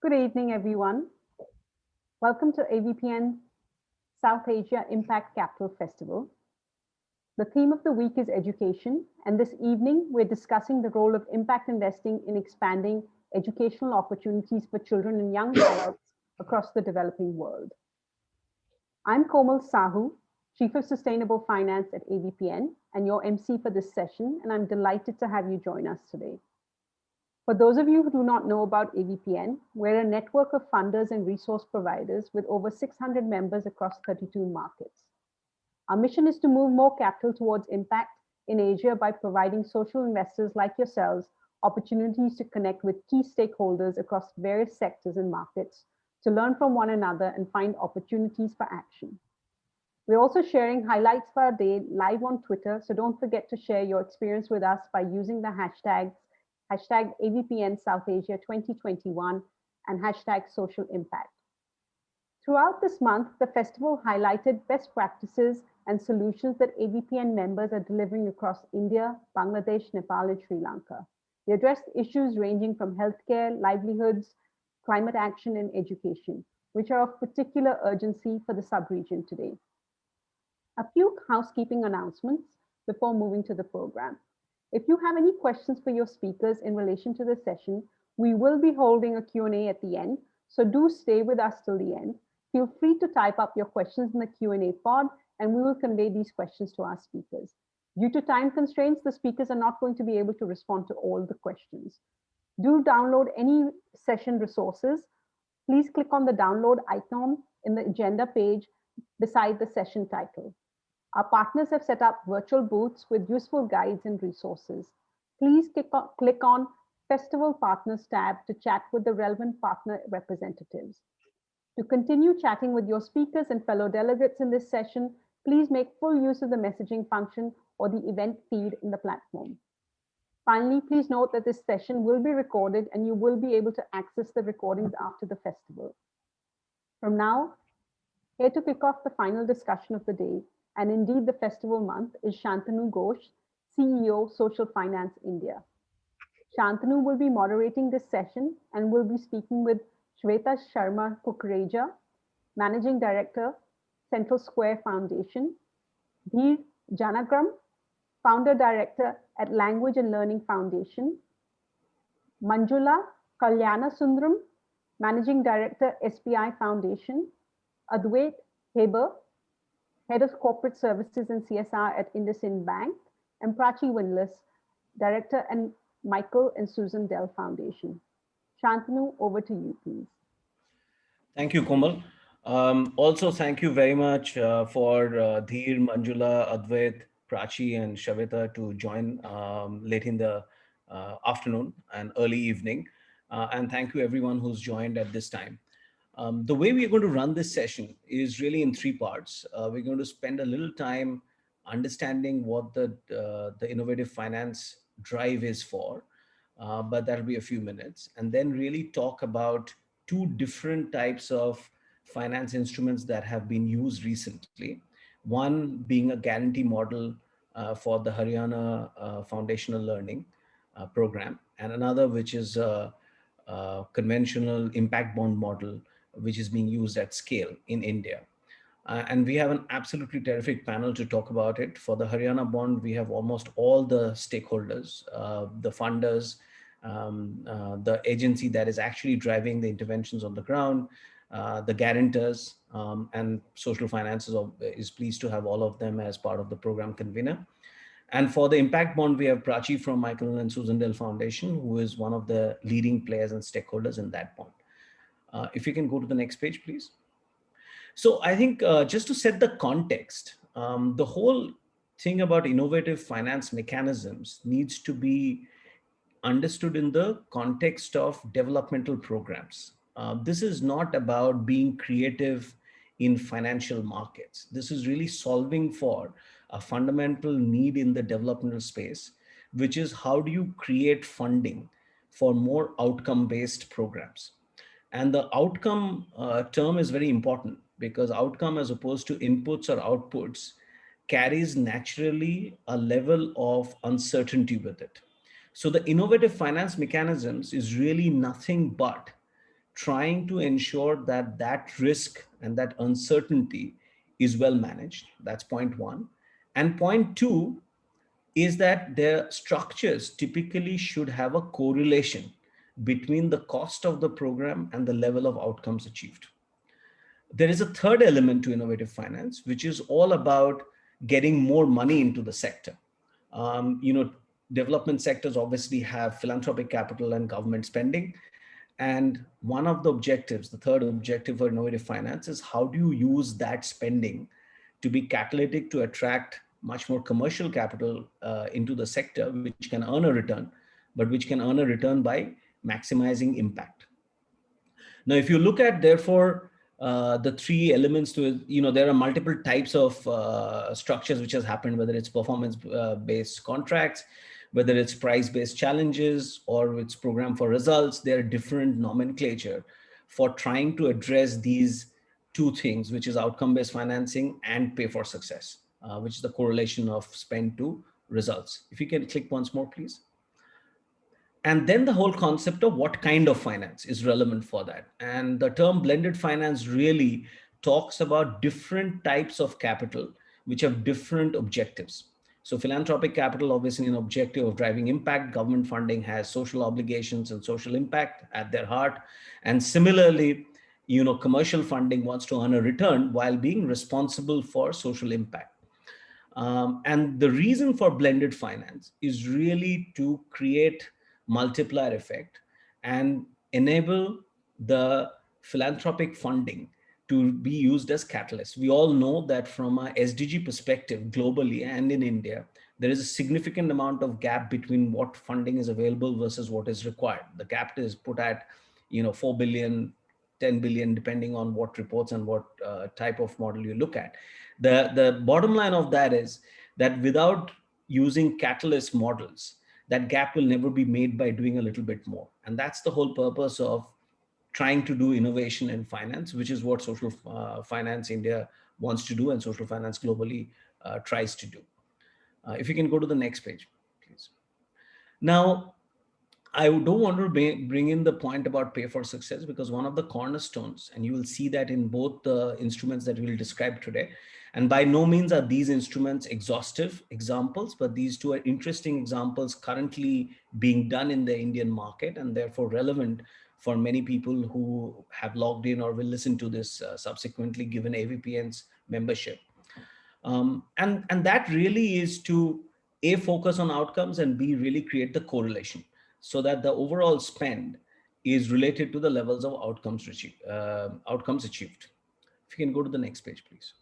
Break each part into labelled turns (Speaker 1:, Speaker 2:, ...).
Speaker 1: Good evening, everyone. Welcome to AVPN South Asia Impact Capital Festival. The theme of the week is education, and this evening we're discussing the role of impact investing in expanding educational opportunities for children and young adults across the developing world. I'm Komal Sahu, Chief of Sustainable Finance at AVPN, and your MC for this session, and I'm delighted to have you join us today. For those of you who do not know about AVPN, we're a network of funders and resource providers with over 600 members across 32 markets. Our mission is to move more capital towards impact in Asia by providing social investors like yourselves opportunities to connect with key stakeholders across various sectors and markets to learn from one another and find opportunities for action. We're also sharing highlights for our day live on Twitter, so don't forget to share your experience with us by using the hashtag AVPN South Asia 2021 and hashtag social impact. Throughout this month, the festival highlighted best practices and solutions that AVPN members are delivering across India, Bangladesh, Nepal, and Sri Lanka. They addressed issues ranging from healthcare, livelihoods, climate action, and education, which are of particular urgency for the sub-region today. A few housekeeping announcements before moving to the program. If you have any questions for your speakers in relation to the session, we will be holding a Q&A at the end, so do stay with us till the end. Feel free to type up your questions in the Q&A pod, and we will convey these questions to our speakers. Due to time constraints, the speakers are not going to be able to respond to all the questions. Do download any session resources. Please click on the download icon in the agenda page beside the session title. Our partners have set up virtual booths with useful guides and resources. Please click on Festival Partners tab to chat with the relevant partner representatives. To continue chatting with your speakers and fellow delegates in this session, please make full use of the messaging function or the event feed in the platform. Finally, please note that this session will be recorded and you will be able to access the recordings after the festival. From now, here to kick off the final discussion of the day, and indeed the festival month, is Shantanu Ghosh, CEO, Social Finance India. Shantanu will be moderating this session and will be speaking with Shweta Sharma Kukreja, Managing Director, Central Square Foundation, Dheer Janagram, Founder Director at Language and Learning Foundation, Manjula Kalyana Sundaram, Managing Director, SBI Foundation, Adwait Heber, Head of Corporate Services and CSR at IndusInd Bank, and Prachi Windlass, Director and Michael and Susan Dell Foundation. Shantanu, over to you, please.
Speaker 2: Thank you, Komal. Also, thank you very much for Dheer, Manjula, Advait, Prachi, and Shweta to join late in the afternoon and early evening. And thank you everyone who's joined at this time. The way we're going to run this session is really in three parts. We're going to spend a little time understanding what the innovative finance drive is for, but that'll be a few minutes. And then really talk about two different types of finance instruments that have been used recently. One being a guarantee model for the Haryana Foundational Learning Program, and another which is a conventional impact bond model which is being used at scale in India. And we have an absolutely terrific panel to talk about it. For the Haryana bond, we have almost all the stakeholders, the funders, the agency that is actually driving the interventions on the ground, the guarantors, and social finance is pleased to have all of them as part of the program convener. And for the impact bond, we have Prachi from Michael and Susan Dell Foundation, who is one of the leading players and stakeholders in that bond. If you can go to the next page, please. So I think just to set the context, the whole thing about innovative finance mechanisms needs to be understood in the context of developmental programs. This is not about being creative in financial markets. This is really solving for a fundamental need in the developmental space, which is how do you create funding for more outcome-based programs? And the outcome term is very important because outcome as opposed to inputs or outputs carries naturally a level of uncertainty with it. So the innovative finance mechanisms is really nothing but trying to ensure that that risk and that uncertainty is well managed. That's point one. And point two is that their structures typically should have a correlation between the cost of the program and the level of outcomes achieved. There is a third element to innovative finance, which is all about getting more money into the sector. Development sectors obviously have philanthropic capital and government spending. And one of the objectives, the third objective for innovative finance, is how do you use that spending to be catalytic to attract much more commercial capital into the sector, which can earn a return, but which can earn a return by maximizing impact. Now, if you look at, therefore, the three elements to it, there are multiple types of structures which has happened, whether it's performance-based contracts, whether it's price-based challenges, or it's program for results. There are different nomenclature for trying to address these two things, which is outcome-based financing and pay for success, which is the correlation of spend to results. If you can click once more, please. And then the whole concept of what kind of finance is relevant for that. And the term blended finance really talks about different types of capital, which have different objectives. So philanthropic capital, obviously an objective of driving impact. Government funding has social obligations and social impact at their heart. And similarly, commercial funding wants to earn a return while being responsible for social impact. And the reason for blended finance is really to create multiplier effect and enable the philanthropic funding to be used as catalysts. We all know that from a SDG perspective globally and in India, there is a significant amount of gap between what funding is available versus what is required. The gap is put at 4 billion, 10 billion, depending on what reports and what type of model you look at. The bottom line of that is that without using catalyst models, that gap will never be made by doing a little bit more. And that's the whole purpose of trying to do innovation in finance, which is what social finance India wants to do and social finance globally tries to do. If you can go to the next page, please. Now, I don't want to bring in the point about pay for success, because one of the cornerstones, and you will see that in both the instruments that we'll describe today, and by no means are these instruments exhaustive examples, but these two are interesting examples currently being done in the Indian market and therefore relevant for many people who have logged in or will listen to this subsequently given AVPN's membership. And that really is to A, focus on outcomes, and B, really create the correlation so that the overall spend is related to the levels of outcomes achieved. If you can go to the next page, please.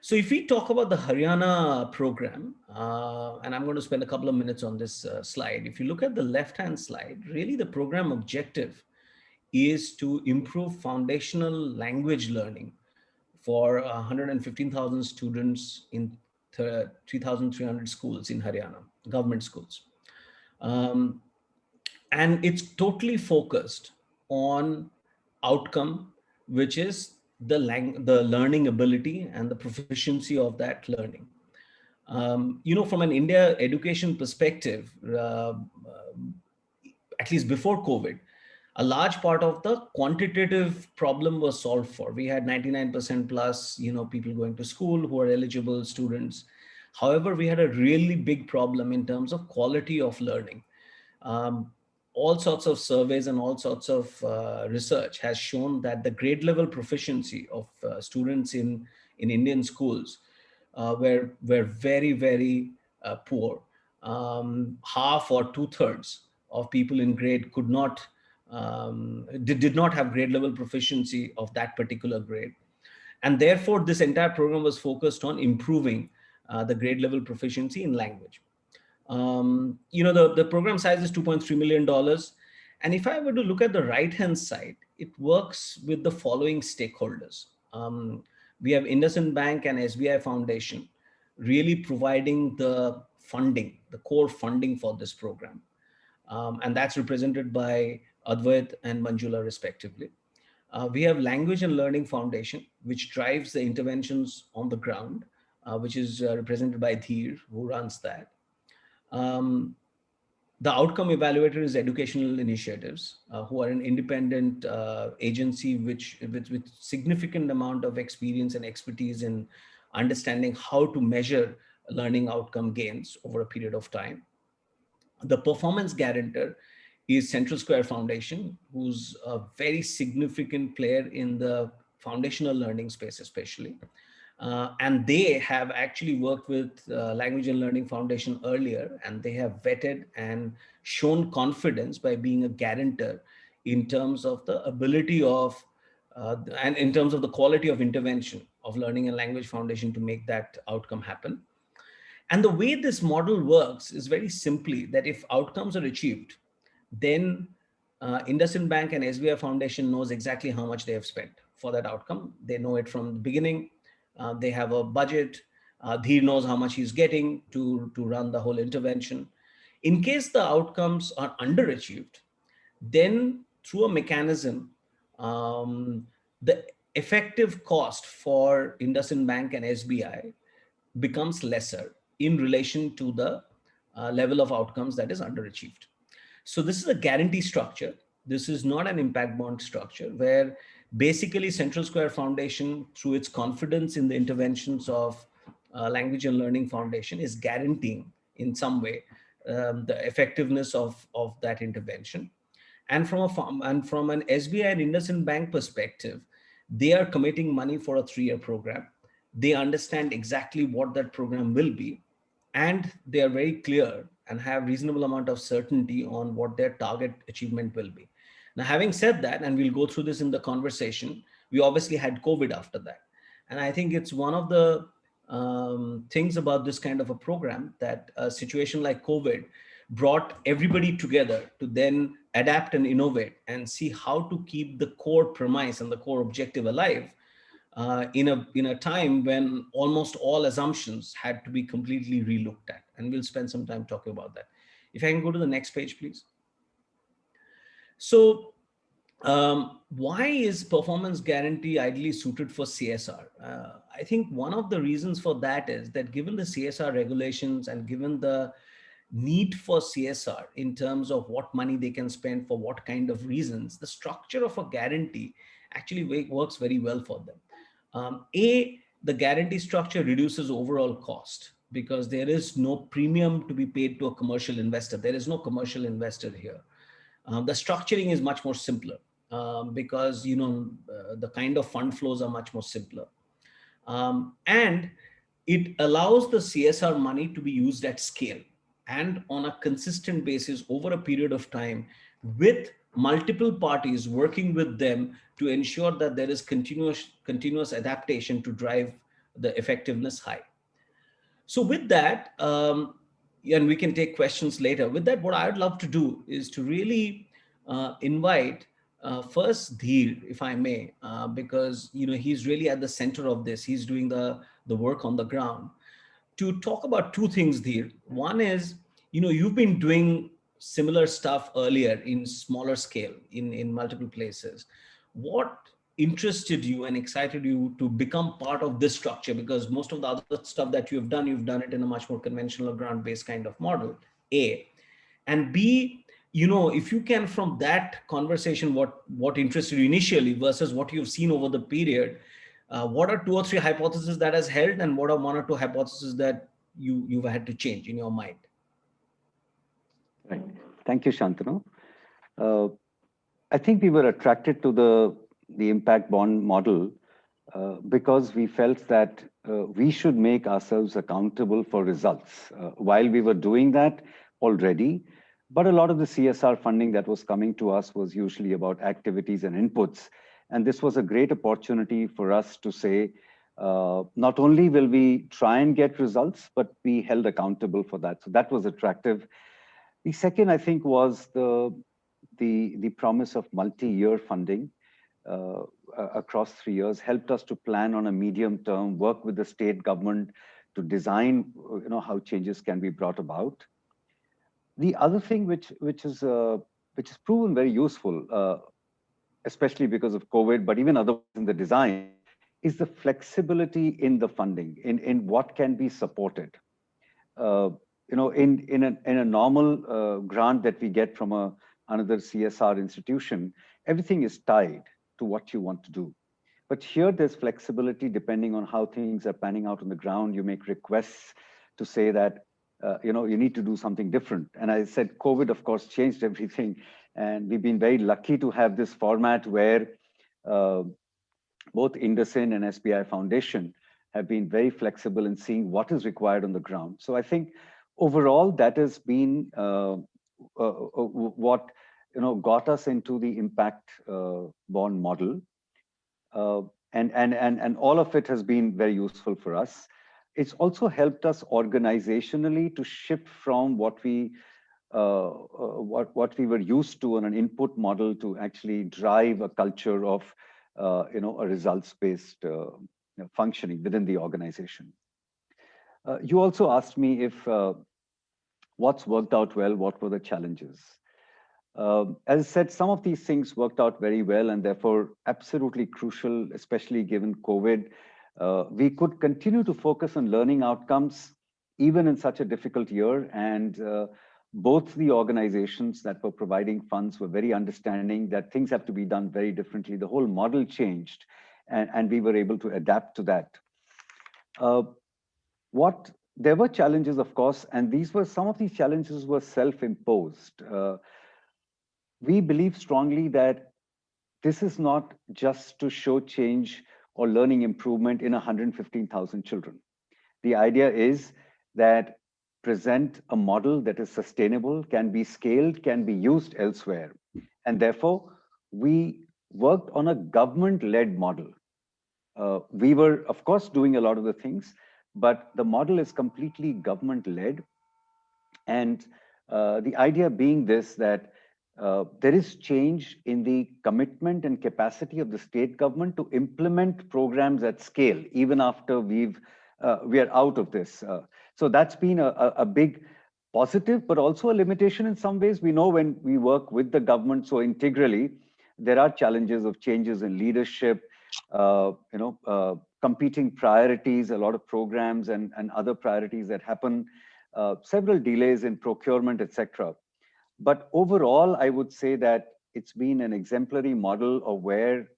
Speaker 2: So if we talk about the Haryana program, and I'm going to spend a couple of minutes on this slide. If you look at the left-hand slide, really the program objective is to improve foundational language learning for 115,000 students in 3,300 schools in Haryana, government schools. And it's totally focused on outcome, which is the learning ability and the proficiency of that learning. From an India education perspective, at least before COVID, a large part of the quantitative problem was solved for. We had 99% plus, people going to school who are eligible students. However, we had a really big problem in terms of quality of learning. All sorts of surveys and all sorts of research has shown that the grade level proficiency of students in Indian schools were very, very poor. Half or 2/3 of people in grade could not, did not have grade level proficiency of that particular grade. And therefore, this entire program was focused on improving the grade level proficiency in language. The program size is $2.3 million. And if I were to look at the right-hand side, it works with the following stakeholders. We have IndusInd Bank and SBI Foundation really providing the funding, the core funding for this program. And that's represented by Advait and Manjula respectively. We have Language and Learning Foundation, which drives the interventions on the ground, which is represented by Dheer, who runs that. The outcome evaluator is educational initiatives, who are an independent agency with significant amount of experience and expertise in understanding how to measure learning outcome gains over a period of time. The performance guarantor is Central Square Foundation, who's a very significant player in the foundational learning space, especially. And they have actually worked with Language and Learning Foundation earlier, and they have vetted and shown confidence by being a guarantor in terms of the ability of and in terms of the quality of intervention of Learning and Language Foundation to make that outcome happen. And the way this model works is very simply that if outcomes are achieved, then IndusInd Bank and SBI Foundation knows exactly how much they have spent for that outcome. They know it from the beginning. They have a budget. Dheer knows how much he's getting to run the whole intervention. In case the outcomes are underachieved, then through a mechanism, the effective cost for IndusInd Bank and SBI becomes lesser in relation to the level of outcomes that is underachieved. So this is a guarantee structure. This is not an impact bond structure where basically Central Square Foundation, through its confidence in the interventions of Language and Learning Foundation, is guaranteeing in some way the effectiveness of that intervention. And from an SBI and IndusInd Bank perspective, they are committing money for a 3-year program. They understand exactly what that program will be, and they are very clear and have reasonable amount of certainty on what their target achievement will be. Now, having said that, and we'll go through this in the conversation, we obviously had COVID after that. And I think it's one of the things about this kind of a program that a situation like COVID brought everybody together to then adapt and innovate and see how to keep the core premise and the core objective alive in a time when almost all assumptions had to be completely relooked at. And we'll spend some time talking about that. If I can go to the next page, please. So why is performance guarantee ideally suited for CSR? I think one of the reasons for that is that given the CSR regulations and given the need for CSR in terms of what money they can spend for what kind of reasons, the structure of a guarantee actually works very well for them. The guarantee structure reduces overall cost because there is no premium to be paid to a commercial investor. There is no commercial investor here. The structuring is much more simpler because the kind of fund flows are much more simpler. And it allows the CSR money to be used at scale and on a consistent basis over a period of time with multiple parties working with them to ensure that there is continuous adaptation to drive the effectiveness high. So with that, and we can take questions later. With that, what I'd love to do is to really invite first Dheer, if I may, because he's really at the center of this. He's doing the work on the ground. To talk about two things, Dheer. One is, you've been doing similar stuff earlier in smaller scale in multiple places. What interested you and excited you to become part of this structure? Because most of the other stuff that you've done it in a much more conventional ground-based kind of model, A. And B, if you can, from that conversation, what interested you initially versus what you've seen over the period, what are 2 or 3 hypotheses that has held, and what are 1 or 2 hypotheses that you've had to change in your mind?
Speaker 3: Right. Thank you, Shantanu. I think we were attracted to the impact bond model because we felt that we should make ourselves accountable for results. While we were doing that already, but a lot of the CSR funding that was coming to us was usually about activities and inputs. And this was a great opportunity for us to say, not only will we try and get results, but be held accountable for that. So that was attractive. The second, I think, was the promise of multi-year funding across 3 years helped us to plan on a medium term, work with the state government to design how changes can be brought about. The other thing which is proven very useful, especially because of COVID, but even otherwise in the design, is the flexibility in the funding, in what can be supported. in a normal grant that we get from another CSR institution, everything is tied to what you want to do. But here there's flexibility depending on how things are panning out on the ground. You make requests to say that, you need to do something different. And I said, COVID, of course, changed everything. And we've been very lucky to have this format where both IndusInd and SBI Foundation have been very flexible in seeing what is required on the ground. So I think overall, that has been what got us into the impact bond model. And all of it has been very useful for us. It's also helped us organizationally to shift from what we were used to on an input model to actually drive a culture of a results-based functioning within the organization. You also asked me if what's worked out well, what were the challenges? As I said, some of these things worked out very well and therefore absolutely crucial, especially given COVID. We could continue to focus on learning outcomes even in such a difficult year. And both the organizations that were providing funds were very understanding that things have to be done very differently. The whole model changed and we were able to adapt to that. There were challenges, of course, and some of these challenges were self-imposed. We believe strongly that this is not just to show change or learning improvement in 115,000 children. The idea is that present a model that is sustainable, can be scaled, can be used elsewhere. And therefore, we worked on a government-led model. We were, of course, doing a lot of the things, but the model is completely government-led. And the idea being this, that there is change in the commitment and capacity of the state government to implement programs at scale, even after we are out of this. So that's been a big positive, but also a limitation in some ways. We know when we work with the government so integrally, there are challenges of changes in leadership, competing priorities, a lot of programs and other priorities that happen, several delays in procurement, etc. But overall, I would say that it's been an exemplary model of where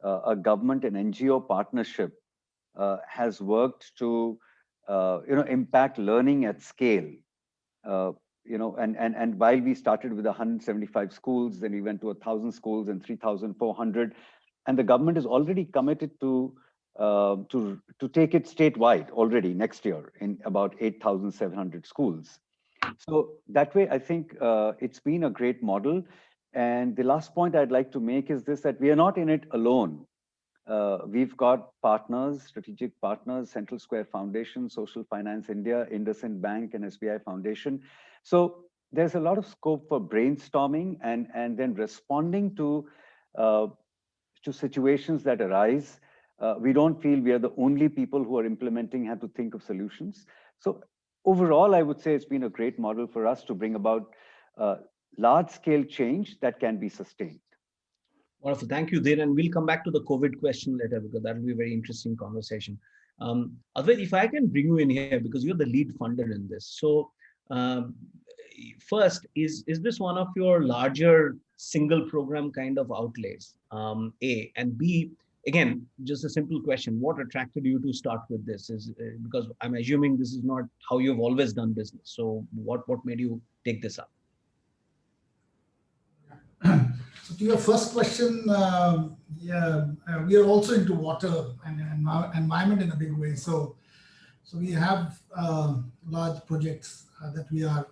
Speaker 3: a government and NGO partnership has worked to impact learning at scale. And while we started with 175 schools, then we went to 1,000 schools and 3,400, and the government is already committed to take it statewide already next year in about 8,700 schools. So that way, I think it's been a great model. And the last point I'd like to make is this, that we are not in it alone. We've got partners, strategic partners, Central Square Foundation, Social Finance India, IndusInd Bank, and SBI Foundation. So there's a lot of scope for brainstorming and then responding to situations that arise. We don't feel we are the only people who are implementing, have to think of solutions. So overall, I would say it's been a great model for us to bring about large-scale change that can be sustained.
Speaker 2: Wonderful. Thank you, Dhir. And we'll come back to the COVID question later because that will be a very interesting conversation. Advait, if I can bring you in here because you're the lead funder in this. So first, is this one of your larger single program kind of outlays? A, and B, again, just a simple question. What attracted you to start with this? Is because I'm assuming this is not how you've always done business. So what made you take this up?
Speaker 4: So to your first question, we are also into water and environment in a big way. So we have large projects that we are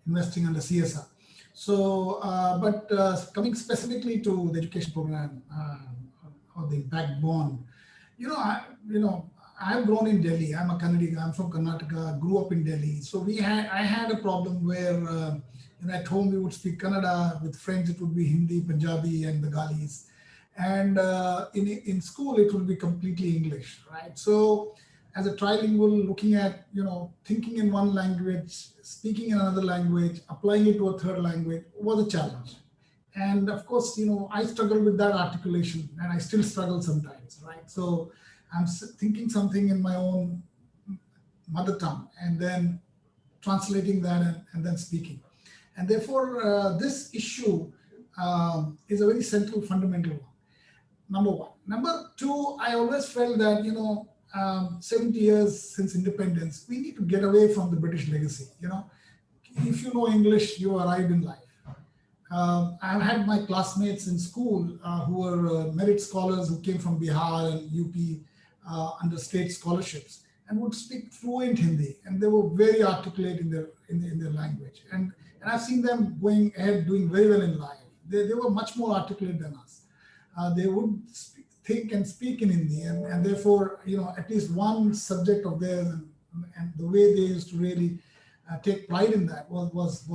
Speaker 4: investing under CSR. So, but coming specifically to the education program or the impact bond, I've grown in Delhi. I'm a Kannadiga. I'm from Karnataka. Grew up in Delhi. So I had a problem where at home we would speak Kannada. With friends it would be Hindi, Punjabi, and Bengalis, and in school it would be completely English, right? So as a trilingual, looking at thinking in one language, speaking in another language, applying it to a third language was a challenge. And of course, I struggle with that articulation, and I still struggle sometimes, right? So I'm thinking something in my own mother tongue and then translating that and then speaking. And therefore, this issue is a very central, fundamental one. Number one. Number two, I always felt that, 70 years since independence, we need to get away from the British legacy. If you know English, you arrived in life. I've had my classmates in school who were merit scholars who came from Bihar and UP under state scholarships and would speak fluent Hindi, and they were very articulate in their language. And I've seen them going ahead, doing very well in life. They were much more articulate than us. They would think and speak in Hindi, and therefore, at least one subject of theirs and the way they used to really take pride in that was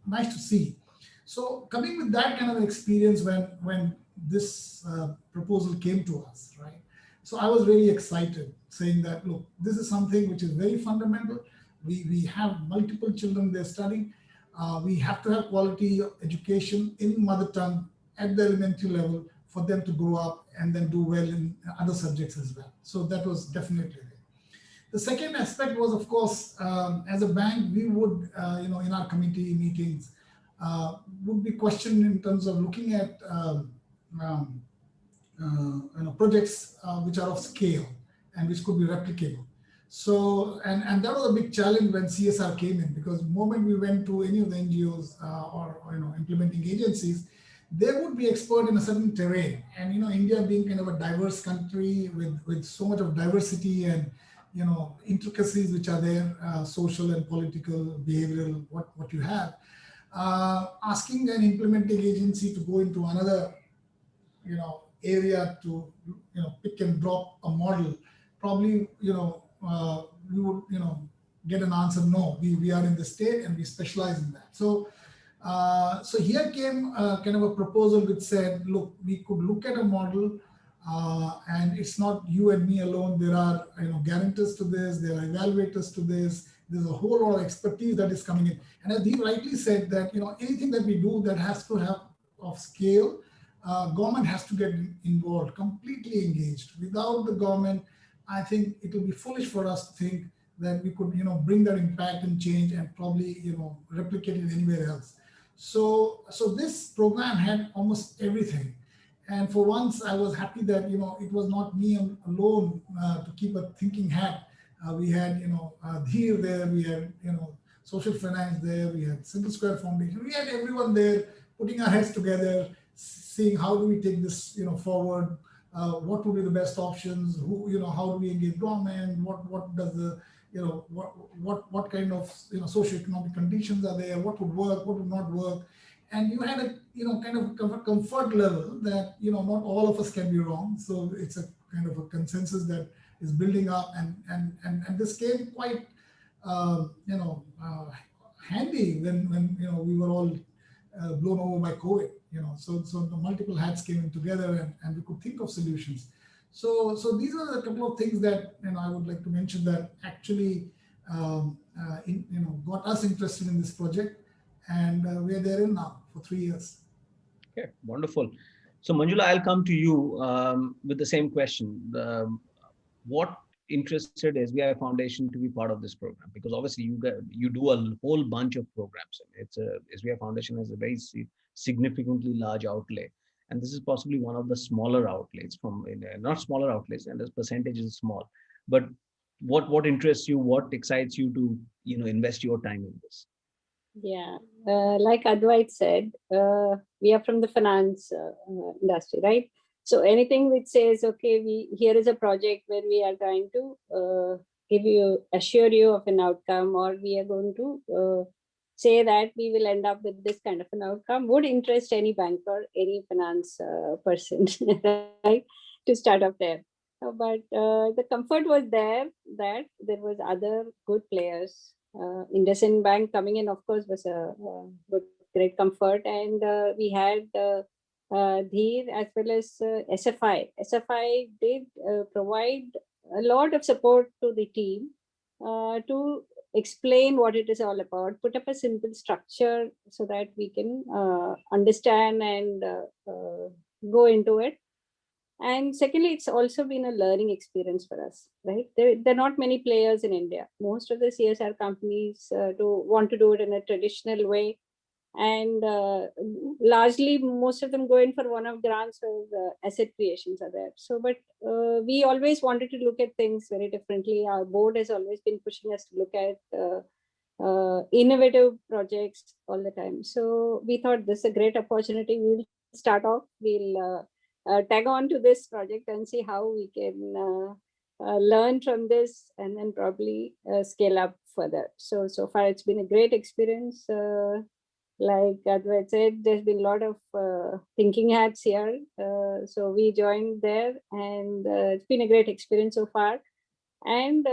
Speaker 4: nice to see. So coming with that kind of experience when this proposal came to us, right? So I was really excited, saying that, look, this is something which is very fundamental. We have multiple children there studying. We have to have quality education in mother tongue at the elementary level for them to grow up and then do well in other subjects as well. So that was definitely there. The second aspect was, of course, as a bank, we would, in our committee meetings, would be questioned in terms of looking at projects which are of scale and which could be replicable. So, and that was a big challenge when CSR came in, because the moment we went to any of the NGOs or implementing agencies, they would be expert in a certain terrain. And India being kind of a diverse country with so much of diversity and intricacies which are there, social and political, behavioral, what you have, asking an implementing agency to go into another area to pick and drop a model, probably we would get an answer, no, we are in the state and we specialize in that. So here came kind of a proposal which said, look, we could look at a model, and it's not you and me alone. There are guarantors to this, there are evaluators to this. There's a whole lot of expertise that is coming in. And as he rightly said that anything that we do that has to have of scale, government has to get involved, completely engaged. Without the government, I think it will be foolish for us to think that we could bring that impact and change and probably replicate it anywhere else. So this program had almost everything. And for once, I was happy that it was not me alone to keep a thinking hat. We had Dheer there, we had social finance there, we had Single Square Foundation, we had everyone there putting our heads together, seeing how do we take this forward, what would be the best options, how do we engage government, what does the what kind of socioeconomic conditions are there, what would work, what would not work. And you had a kind of a comfort level that not all of us can be wrong. So it's a kind of a consensus that is building up, and this came quite handy when we were all blown over by COVID. So the multiple hats came in together and we could think of solutions. So these are a couple of things that I would like to mention that actually got us interested in this project, and we are therein now for 3 years.
Speaker 2: Okay, wonderful. So Manjula, I'll come to you with the same question. What interested SBI Foundation to be part of this program? Because obviously you do a whole bunch of programs. SBI Foundation has a very significantly large outlay, and this is possibly one of the smaller outlays not smaller outlays, and the percentage is small. But what interests you? What excites you to invest your time in this?
Speaker 5: Yeah, like Advait said, we are from the finance industry, right? So anything which says, okay, here is a project where we are trying to assure you of an outcome, or we are going to say that we will end up with this kind of an outcome, would interest any banker, any finance person, right, to start up there. But the comfort was there that there was other good players. IndusInd Bank coming in, of course, was a great comfort, and we had Dheer as well as SFI. SFI did provide a lot of support to the team to explain what it is all about, put up a simple structure so that we can understand and go into it. And secondly, it's also been a learning experience for us, right? There are not many players in India. Most of the CSR companies want to do it in a traditional way. And largely, most of them go in for one-off grants or asset creations are there. So, but we always wanted to look at things very differently. Our board has always been pushing us to look at innovative projects all the time. So we thought this is a great opportunity. We'll start off. We'll tag on to this project and see how we can learn from this and then probably scale up further. So far it's been a great experience. Like Advait said, there's been a lot of thinking hats here. So we joined there and it's been a great experience so far. And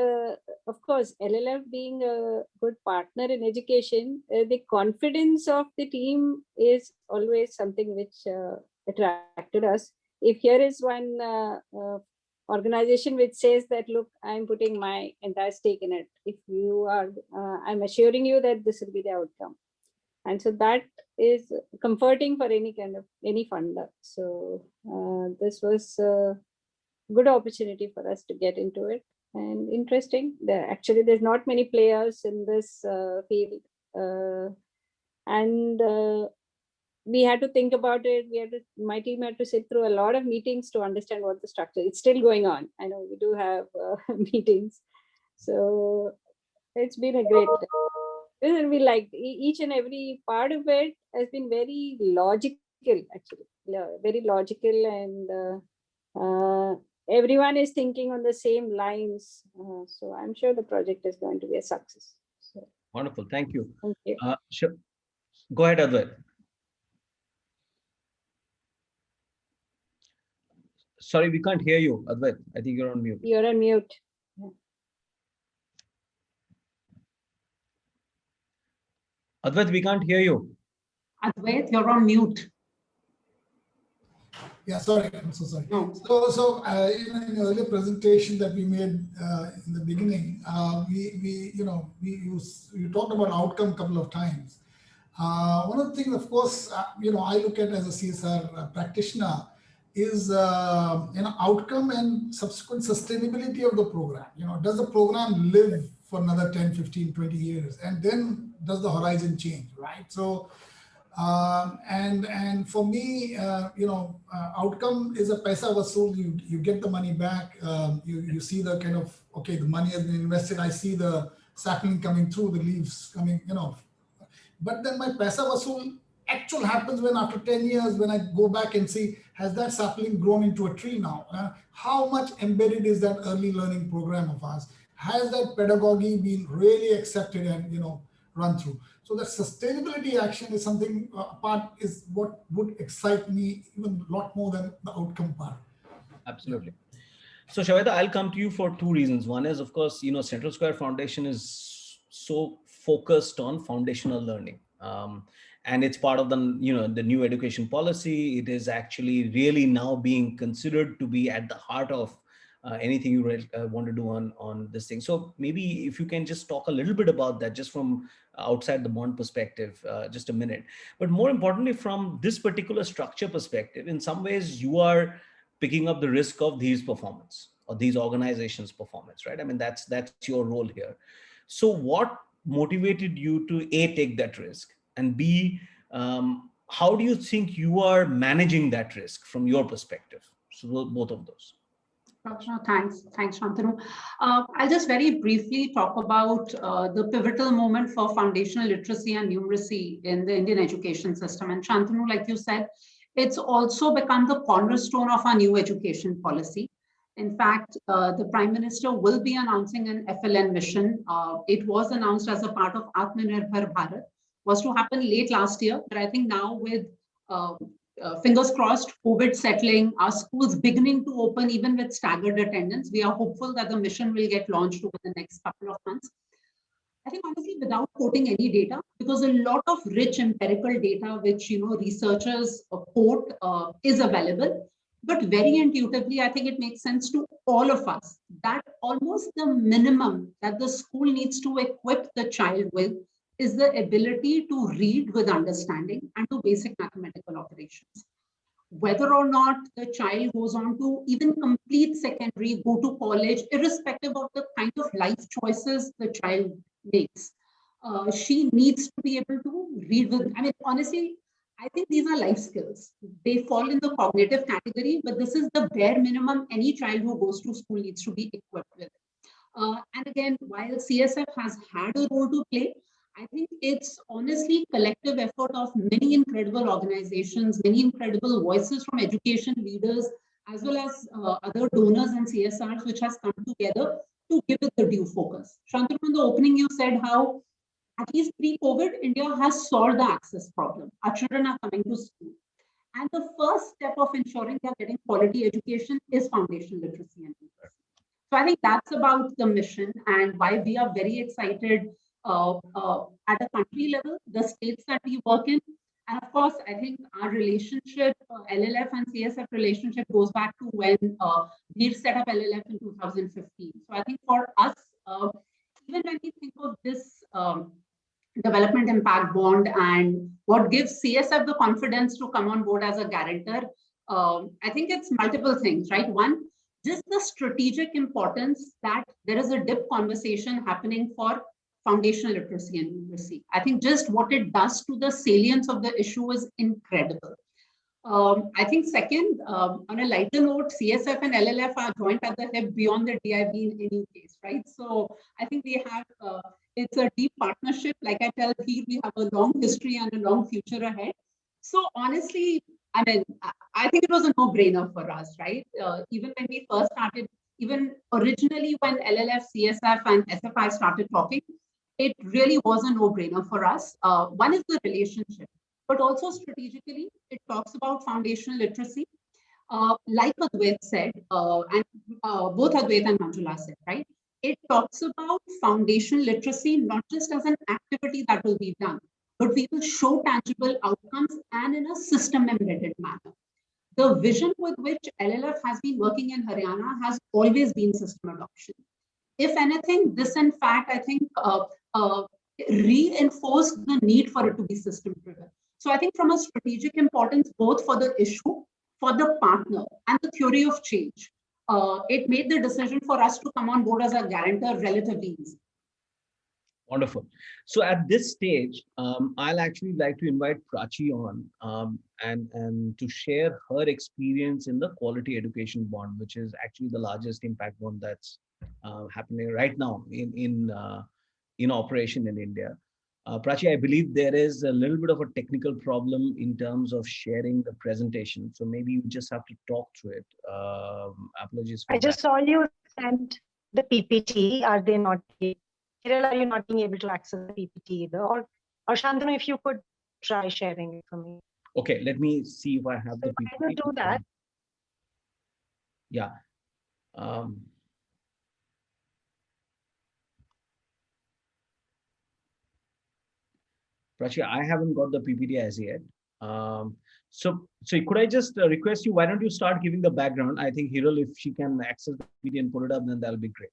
Speaker 5: of course, LLF being a good partner in education, the confidence of the team is always something which attracted us. If here is one organization which says that, look, I'm putting my entire stake in it. If you are, I'm assuring you that this will be the outcome. And so that is comforting for any funder. So this was a good opportunity for us to get into it. And interesting, there's not many players in this field. We had to think about it. My team had to sit through a lot of meetings to understand what the structure is. It's still going on. I know we do have meetings. So it's been a great time. And we liked each and every part of it has been very logical, actually. Yeah, very logical, and everyone is thinking on the same lines. So I'm sure the project is going to be a success. So,
Speaker 2: wonderful. Thank you.
Speaker 5: Thank you.
Speaker 2: Sure. Go ahead, Advait. Sorry, we can't hear you, Advait. I think you're on mute.
Speaker 5: You're on mute. Yeah.
Speaker 2: Advait, we can't hear you.
Speaker 6: Advait, you're on mute.
Speaker 4: Yeah, sorry, I'm so sorry.
Speaker 6: No.
Speaker 4: So in the earlier presentation that we made in the beginning, you talked about outcome a couple of times. One of the things, of course, I look at as a CSR practitioner is outcome and subsequent sustainability of the program. Does the program live for another 10, 15, 20 years? And then does the horizon change, right? So, and for me, outcome is a paisa vasool. You get the money back. You see the kind of, okay, the money has been invested. I see the sapling coming through, the leaves coming, But then my paisa vasool actual happens when after 10 years, when I go back and see, has that sapling grown into a tree now? How much embedded is that early learning program of ours? Has that pedagogy been really accepted and, run through? So the sustainability action is something is what would excite me even a lot more than the outcome part.
Speaker 2: Absolutely. So Shweta, I'll come to you for two reasons. One is, of course, Central Square Foundation is so focused on foundational learning. And it's part of the new education policy. It is actually really now being considered to be at the heart of anything you want to do on this thing. So maybe if you can just talk a little bit about that, just from outside the bond perspective, just a minute. But more importantly, from this particular structure perspective, in some ways you are picking up the risk of these performance or these organizations' performance, right? I mean, that's your role here. So what motivated you to A, take that risk, and B, how do you think you are managing that risk from your perspective? So both of those.
Speaker 6: Thanks, Shantanu. I'll just very briefly talk about the pivotal moment for foundational literacy and numeracy in the Indian education system. And Shantanu, like you said, it's also become the cornerstone of our new education policy. In fact, the Prime Minister will be announcing an FLN mission. It was announced as a part of Atmanirbhar Bharat, was to happen late last year, but I think now with fingers crossed, COVID settling, our schools beginning to open even with staggered attendance, we are hopeful that the mission will get launched over the next couple of months. I think honestly, without quoting any data, because a lot of rich empirical data which researchers quote is available, but very intuitively, I think it makes sense to all of us that almost the minimum that the school needs to equip the child with is the ability to read with understanding and do basic mathematical operations. whether or not the child goes on to even complete secondary, go to college, irrespective of the kind of life choices the child makes. She needs to be able to read with, I mean, honestly, I think these are life skills. They fall in the cognitive category, but this is the bare minimum any child who goes to school needs to be equipped with. And again, while CSF has had a role to play, I think it's honestly collective effort of many incredible organizations, many incredible voices from education leaders, as well as other donors and CSRs, which has come together to give it the due focus. Shantanu, in the opening, you said how at least pre-COVID, India has solved the access problem. Our children are coming to school. And the first step of ensuring they're getting quality education is foundational literacy and literacy. So I think that's about the mission and why we are very excited at a country level, the states that we work in. And of course, I think our relationship, LLF and CSF relationship goes back to when we set up LLF in 2015. So I think for us, even when we think of this development impact bond and what gives CSF the confidence to come on board as a guarantor, I think it's multiple things, right? One, just the strategic importance that there is a DIB conversation happening for foundational literacy and numeracy. I think just what it does to the salience of the issue is incredible. I think second, on a lighter note, CSF and LLF are joint at the hip beyond the DIB in any case, right? So I think we have, it's a deep partnership. Like I tell Dheer, we have a long history and a long future ahead. So honestly, I mean, I think it was a no-brainer for us, right? Even when we first started, even originally when LLF, CSF and SFI started talking, it really was a no-brainer for us. One is the relationship, but also strategically, it talks about foundational literacy. Like Advait said, and both Advait and Manjula said, right? It talks about foundational literacy, not just as an activity that will be done, but we will show tangible outcomes and in a system-embedded manner. The vision with which LLF has been working in Haryana has always been system adoption. If anything, this in fact, I think, reinforced the need for it to be system-driven. So I think from a strategic importance, both for the issue, for the partner, and the theory of change, it made the decision for us to come on board as a guarantor relatively easy.
Speaker 2: Wonderful. So at this stage, I'll actually like to invite Prachi on and to share her experience in the Quality Education Bond, which is actually the largest impact bond that's happening right now in operation in India. Prachi, I believe there is a little bit of a technical problem in terms of sharing the presentation. So maybe you just have to talk through it. Apologies for that.
Speaker 7: I just saw you send the PPT. Are they not? Hiral, are you not being able to access the PPT either? Or Shantanu, if you could try sharing it for me.
Speaker 2: Okay, let me see if I have the PPT.
Speaker 7: I will do that.
Speaker 2: Yeah. Prachi, I haven't got the PPT as yet. So could I just request you, why don't you start giving the background? I think Hiral, if she can access the PPT and put it up, then that'll be great.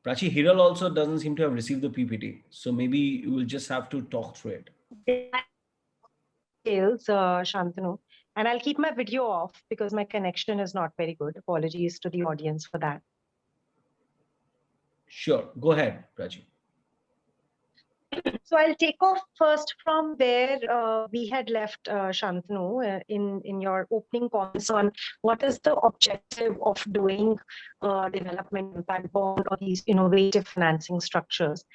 Speaker 2: Prachi, Hiral also doesn't seem to have received the PPT. So maybe you will just have to talk through it.
Speaker 7: Details, Shantanu. And I'll keep my video off because my connection is not very good. Apologies to the audience for that.
Speaker 2: Sure. Go ahead, Prachi.
Speaker 7: So I'll take off first from where we had left, Shantanu, in your opening comments on what is the objective of doing development impact bond or these innovative financing structures.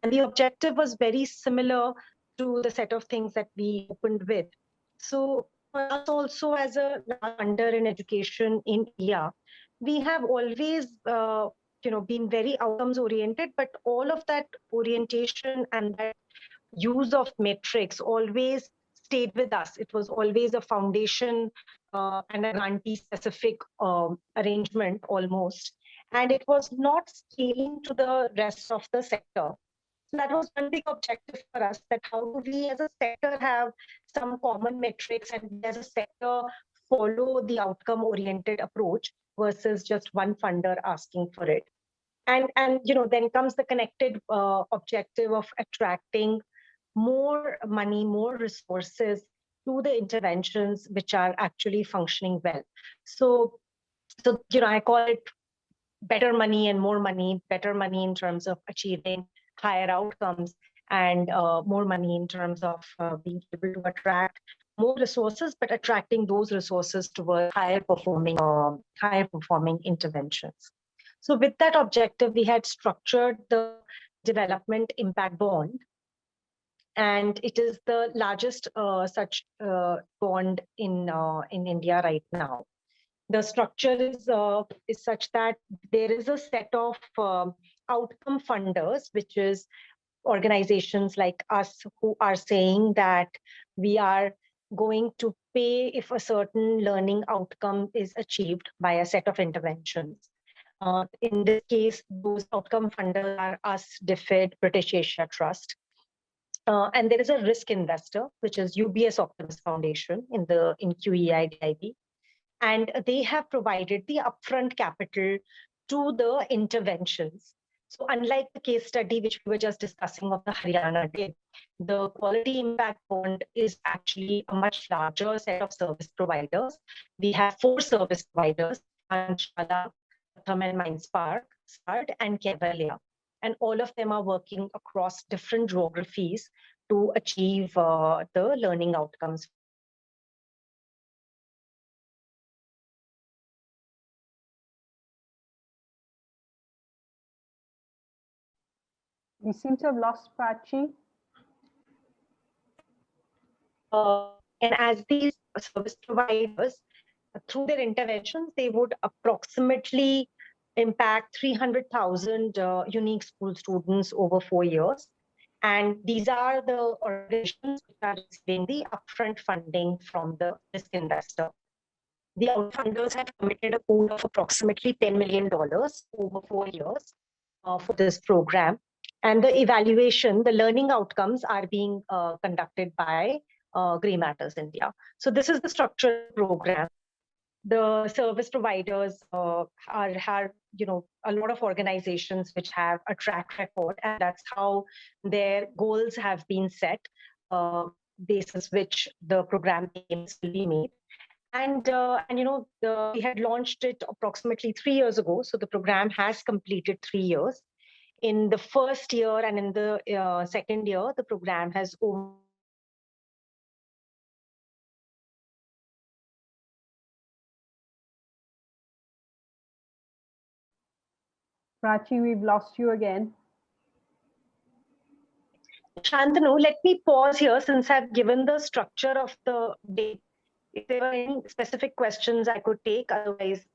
Speaker 7: And the objective was very similar to the set of things that we opened with. So for us also as a funder in education in India, we have always been very outcomes oriented, but all of that orientation and that use of metrics always stayed with us. It was always a foundation and a grantee specific arrangement almost. And it was not scaling to the rest of the sector. So that was one big objective for us, that how do we as a sector have some common metrics and as a sector follow the outcome oriented approach versus just one funder asking for it. And then comes the connected objective of attracting more money, more resources to the interventions which are actually functioning well. So I call it better money and more money, better money in terms of achieving higher outcomes, and more money in terms of being able to attract more resources, but attracting those resources towards higher performing interventions. So with that objective, we had structured the Development Impact Bond, and it is the largest such bond in India right now. The structure is such that there is a set of outcome funders, which is organizations like us who are saying that we are going to pay if a certain learning outcome is achieved by a set of interventions. In this case, those outcome funders are us, DFID, British Asia Trust. And there is a risk investor, which is UBS Optimus Foundation in QEI DIB. And they have provided the upfront capital to the interventions. So unlike the case study which we were just discussing of the Haryana DIB, the Quality Impact Bond is actually a much larger set of service providers. We have 4 service providers, Anshala, Pratham and Mindspark, SARD, and Kevalia. And all of them are working across different geographies to achieve the learning outcomes.
Speaker 1: We seem to have lost Prachi.
Speaker 7: And as these service providers, through their interventions, they would approximately impact 300,000 unique school students over 4 years. And these are the organizations which are receiving the upfront funding from the risk investor. The outfunders have committed a pool of approximately $10 million over 4 years for this program. And the evaluation, the learning outcomes are being conducted by Grey Matters India. So this is the structured program. The service providers are a lot of organizations which have a track record, and that's how their goals have been set, basis which the program aims will be made. And we had launched it approximately 3 years ago. So the program has completed 3 years. In the first year and in the second year, the program has over.
Speaker 1: Prachi, we've lost you again.
Speaker 7: Shantanu, let me pause here since I've given the structure of the day. If there were any specific questions I could take, otherwise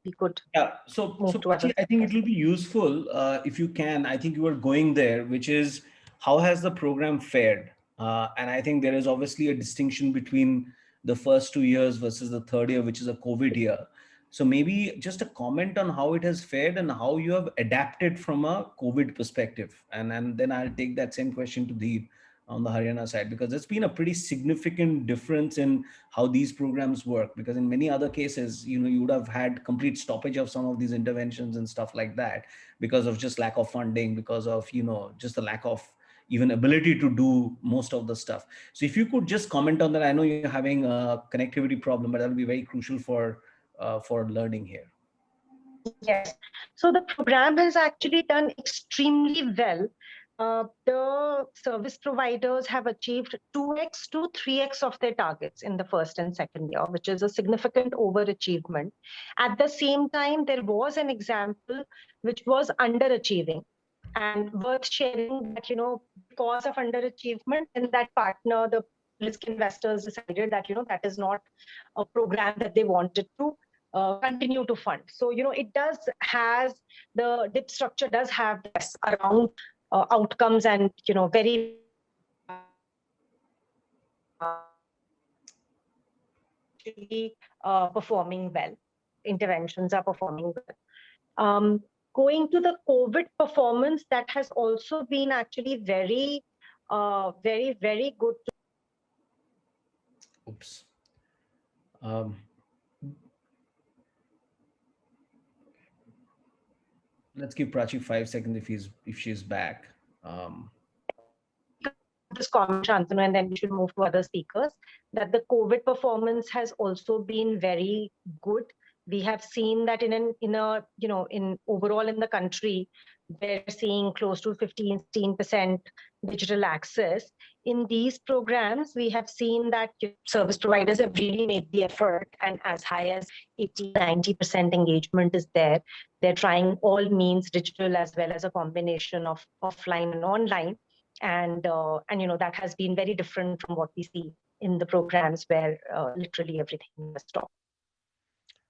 Speaker 7: we could.
Speaker 2: Yeah, so Prachi, I think it will be useful if you can. I think you were going there, which is how has the program fared? And I think there is obviously a distinction between the first 2 years versus the third year, which is a COVID year. So maybe just a comment on how it has fared and how you have adapted from a COVID perspective. And then I'll take that same question to Deep on the Haryana side, because there's been a pretty significant difference in how these programs work. Because in many other cases, you would have had complete stoppage of some of these interventions and stuff like that because of just lack of funding, because of, just the lack of even ability to do most of the stuff. So if you could just comment on that. I know you're having a connectivity problem, but that'll be very crucial for learning here.
Speaker 7: Yes. So the program has actually done extremely well. The service providers have achieved 2x to 3x of their targets in the first and second year, which is a significant overachievement. At the same time, there was an example which was underachieving. And worth sharing that, because of underachievement, and that partner, the risk investors decided that, that is not a program that they wanted to continue to fund. So, it does has the DIB structure does have this around outcomes and, very performing well. Interventions are performing well. Going to the COVID performance, that has also been actually very, very good.
Speaker 2: Oops. Let's give Prachi 5 seconds if she's back.
Speaker 7: This comment, Shantanu, and then we should move to other speakers, that the COVID performance has also been very good. We have seen that in overall in the country, we're seeing close to 15-16% digital access. In these programs, we have seen that service providers have really made the effort, and as high as 80-90% engagement is there. They're trying all means digital as well as a combination of offline and online. And that has been very different from what we see in the programs where literally everything was stopped.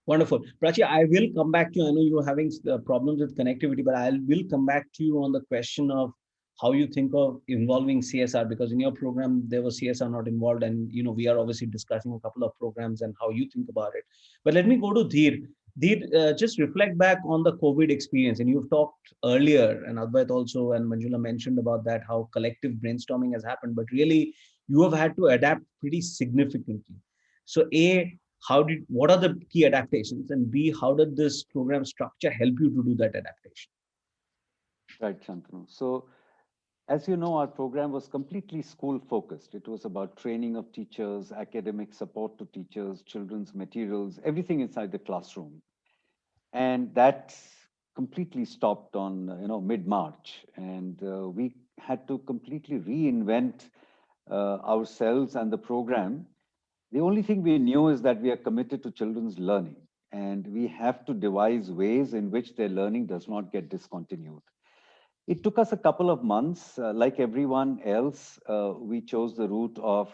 Speaker 2: Wonderful. Prachi, I will come back to you. I know you're having problems with connectivity, but I will come back to you on the question of how you think of involving CSR, because in your program, there was CSR not involved. And, we are obviously discussing a couple of programs and how you think about it. But let me go to Dheer. Dheer, just reflect back on the COVID experience. And you've talked earlier, and Advait also, and Manjula mentioned about that, how collective brainstorming has happened. But really, you have had to adapt pretty significantly. So A, what are the key adaptations? And B, how did this program structure help you to do that adaptation?
Speaker 3: Right, Shantanu. So, as you know, our program was completely school focused. It was about training of teachers, academic support to teachers, children's materials, everything inside the classroom. And that completely stopped on mid-March. And we had to completely reinvent ourselves and the program. The only thing we knew is that we are committed to children's learning, and we have to devise ways in which their learning does not get discontinued. It took us a couple of months. Like everyone else, we chose the route of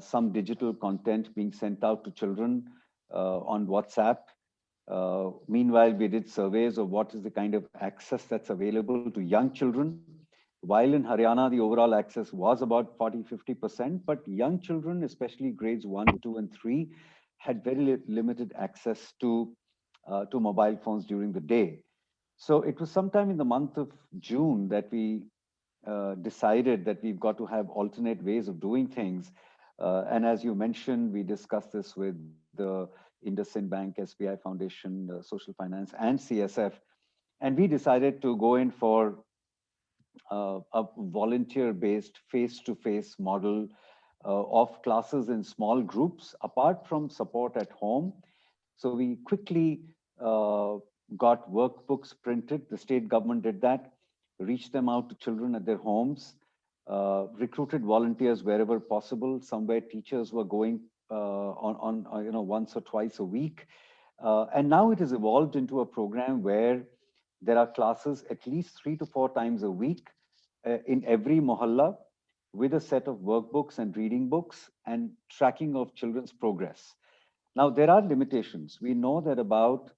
Speaker 3: some digital content being sent out to children on WhatsApp. Meanwhile, we did surveys of what is the kind of access that's available to young children. While in Haryana, the overall access was about 40-50%, but young children, especially grades 1, 2, and 3, had very limited access to mobile phones during the day. So it was sometime in the month of June that we decided that we've got to have alternate ways of doing things. And as you mentioned, we discussed this with the IndusInd Bank, SBI Foundation, Social Finance, and CSF. And we decided to go in for a volunteer-based face-to-face model of classes in small groups, apart from support at home. So we quickly got workbooks printed. The state government did that, reached them out to children at their homes, recruited volunteers wherever possible. Somewhere teachers were going on once or twice a week. And now it has evolved into a program where there are classes at least 3 to 4 times a week in every mohalla, with a set of workbooks and reading books and tracking of children's progress. Now, there are limitations. We know that about